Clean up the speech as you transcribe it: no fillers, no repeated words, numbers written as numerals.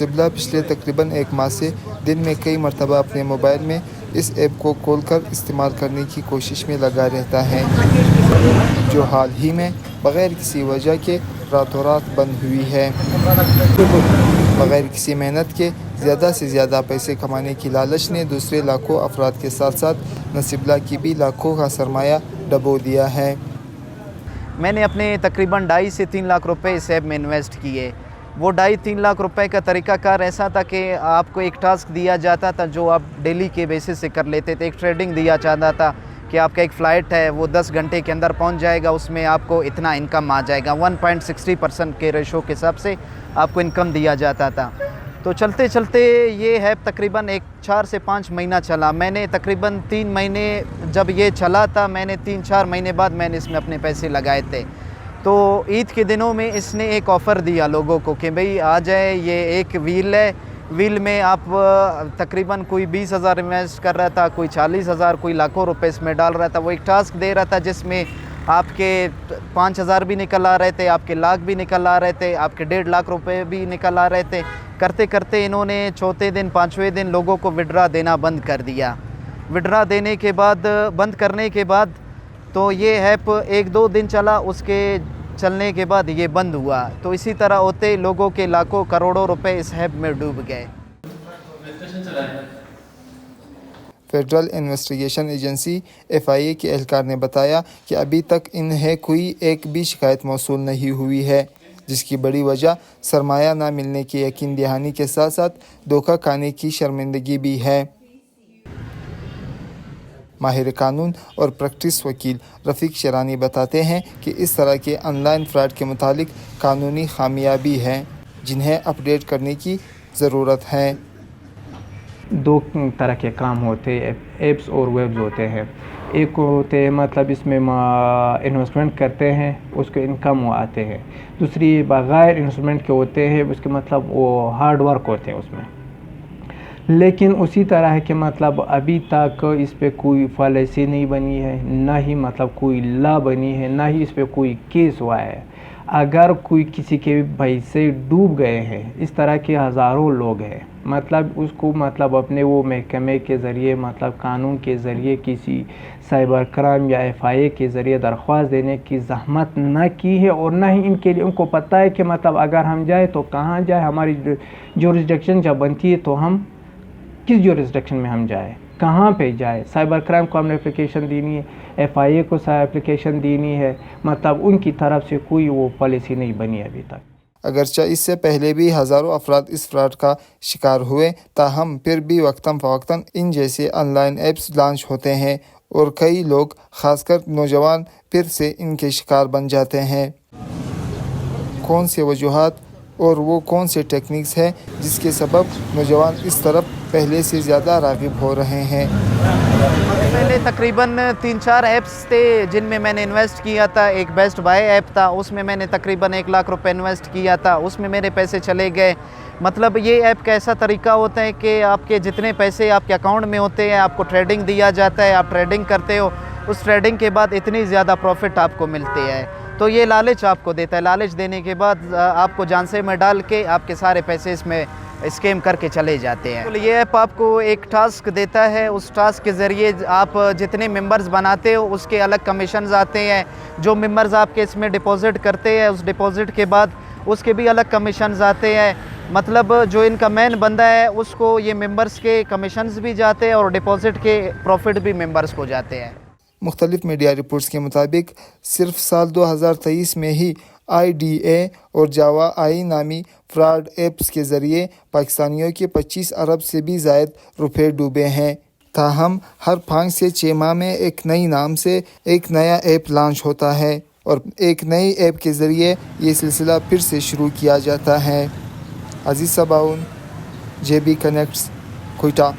نصیب اللہ پچھلے تقریباً ایک ماہ سے دن میں کئی مرتبہ اپنے موبائل میں اس ایپ کو کھول کر استعمال کرنے کی کوشش میں لگا رہتا ہے، جو حال ہی میں بغیر کسی وجہ کے راتوں رات بند ہوئی ہے۔ بغیر کسی محنت کے زیادہ سے زیادہ پیسے کمانے کی لالچ نے دوسرے لاکھوں افراد کے ساتھ ساتھ نصیب اللہ کی بھی لاکھوں کا سرمایہ ڈبو دیا ہے۔ میں نے اپنے تقریباً 2.5 سے 3 لاکھ روپے اس ایپ میں انویسٹ کیے۔ وہ 2.5-3 لاکھ روپے کا طریقہ کار ایسا تھا کہ آپ کو ایک ٹاسک دیا جاتا تھا جو آپ ڈیلی کے بیسس سے کر لیتے تھے۔ ایک ٹریڈنگ دیا جاتا تھا کہ آپ کا ایک فلائٹ ہے، وہ 10 گھنٹے کے اندر پہنچ جائے گا، اس میں آپ کو اتنا انکم آ جائے گا، 1.60% کے ریشو کے حساب سے آپ کو انکم دیا جاتا تھا۔ تو چلتے چلتے یہ ایپ تقریباً 4 سے 5 مہینہ چلا۔ میں نے تقریباً 3 مہینے جب یہ چلا تھا، میں نے 3-4 مہینے بعد میں نے اس میں اپنے پیسے لگائے تھے۔ تو عید کے دنوں میں اس نے ایک آفر دیا لوگوں کو کہ بھئی آ جائے، یہ ایک ویل ہے، ویل میں آپ تقریباً کوئی 20,000 انویسٹ کر رہا تھا، کوئی 40,000، کوئی لاکھوں روپے اس میں ڈال رہا تھا۔ وہ ایک ٹاسک دے رہا تھا جس میں آپ کے 5,000 بھی نکل آ رہے تھے، آپ کے لاکھ بھی نکل آ رہے تھے، آپ کے 1.5 لاکھ روپے بھی نکل آ رہے تھے۔ کرتے کرتے انہوں نے چوتھے دن 5ویں دن لوگوں کو وڈرا دینا بند کر دیا۔ وڈرا دینے کے بعد، بند کرنے کے بعد تو یہ ایپ 1-2 دن چلا، اس کے چلنے کے بعد یہ بند ہوا۔ تو اسی طرح ہوتے لوگوں کے لاکھوں کروڑوں روپے اس ایپ میں ڈوب گئے۔ فیڈرل انویسٹیگیشن ایجنسی FIA کے اہلکار نے بتایا کہ ابھی تک انہیں کوئی ایک بھی شکایت موصول نہیں ہوئی ہے، جس کی بڑی وجہ سرمایہ نہ ملنے کی یقین دہانی کے ساتھ ساتھ دھوکہ کھانے کی شرمندگی بھی ہے۔ ماہر قانون اور پریکٹس وکیل رفیق شیرانی بتاتے ہیں کہ اس طرح کے آن لائن فراڈ کے متعلق قانونی خامیاں بھی ہیں، جنہیں اپ ڈیٹ کرنے کی ضرورت ہے۔ 2 طرح کے کام ہوتے ہیں، ایپس اور ویبز ہوتے ہیں۔ ایک ہوتے ہیں مطلب اس میں انویسٹمنٹ کرتے ہیں، اس کے انکم وہ آتے ہیں۔ دوسری بغیر انویسٹمنٹ کے ہوتے ہیں، اس کے مطلب وہ ہارڈ ورک ہوتے ہیں اس میں۔ لیکن اسی طرح ہے کہ مطلب ابھی تک اس پہ کوئی پالیسی نہیں بنی ہے، نہ ہی مطلب کوئی لا بنی ہے، نہ ہی اس پہ کوئی کیس ہوا ہے۔ اگر کوئی کسی کے پیسے ڈوب گئے ہیں، اس طرح کے ہزاروں لوگ ہیں، مطلب اس کو مطلب اپنے وہ محکمے کے ذریعے مطلب قانون کے ذریعے کسی سائبر کرائم یا FIA کے ذریعے درخواست دینے کی زحمت نہ کی ہے، اور نہ ہی ان کے لیے ان کو پتہ ہے کہ مطلب اگر ہم جائیں تو کہاں جائیں، ہماری جورسڈکشن جب بنتی ہے تو ہم کس جورسڈکشن میں ہم جائیں، کہاں پہ جائیں۔ سائبر کرائم کو ہم نے اپلیکیشن دینی ہے، FIA کو اپلیکیشن دینی ہے، مطلب ان کی طرف سے کوئی وہ پالیسی نہیں بنی ابھی تک۔ اگرچہ اس سے پہلے بھی ہزاروں افراد اس فراڈ کا شکار ہوئے، تاہم پھر بھی وقتاً فوقتاً ان جیسے آن لائن ایپس لانچ ہوتے ہیں اور کئی لوگ، خاص کر نوجوان، پھر سے ان کے شکار بن جاتے ہیں۔ کون سی وجوہات اور وہ کون سے ٹیکنیکس ہیں جس کے سبب نوجوان اس طرف پہلے سے زیادہ راغب ہو رہے ہیں؟ پہلے تقریباً 3-4 ایپس تھے جن میں میں نے انویسٹ کیا تھا۔ ایک بیسٹ بائی ایپ تھا، اس میں میں نے تقریباً 1 لاکھ روپے انویسٹ کیا تھا، اس میں میرے پیسے چلے گئے۔ مطلب یہ ایپ کا ایسا طریقہ ہوتا ہے کہ آپ کے جتنے پیسے آپ کے اکاؤنٹ میں ہوتے ہیں، آپ کو ٹریڈنگ دیا جاتا ہے، آپ ٹریڈنگ کرتے ہو، اس ٹریڈنگ کے بعد اتنی زیادہ پروفٹ آپ کو ملتے ہیں۔ تو یہ لالچ آپ کو دیتا ہے، لالچ دینے کے بعد آپ کو جانسے میں ڈال کے آپ کے سارے پیسے اس میں اسکیم کر کے چلے جاتے ہیں۔ یہ ایپ آپ کو ایک ٹاسک دیتا ہے، اس ٹاسک کے ذریعے آپ جتنے ممبرز بناتے ہو اس کے الگ کمیشنز آتے ہیں۔ جو ممبرز آپ کے اس میں ڈپازٹ کرتے ہیں، اس ڈپازٹ کے بعد اس کے بھی الگ کمیشنز آتے ہیں۔ مطلب جو ان کا مین بندہ ہے اس کو یہ ممبرز کے کمیشنز بھی جاتے ہیں اور ڈپازٹ کے پروفٹ بھی ممبرز کو جاتے ہیں۔ مختلف میڈیا رپورٹس کے مطابق صرف سال 2023 میں ہی IDA اور جاوا آئی نامی فراڈ ایپس کے ذریعے پاکستانیوں کے 25 ارب سے بھی زائد روپے ڈوبے ہیں۔ تاہم ہر 5 سے 6 ماہ میں ایک نئی نام سے ایک نیا ایپ لانچ ہوتا ہے اور ایک نئی ایپ کے ذریعے یہ سلسلہ پھر سے شروع کیا جاتا ہے۔ عزیز صباؤن، JB کنیکٹس، کوئٹہ۔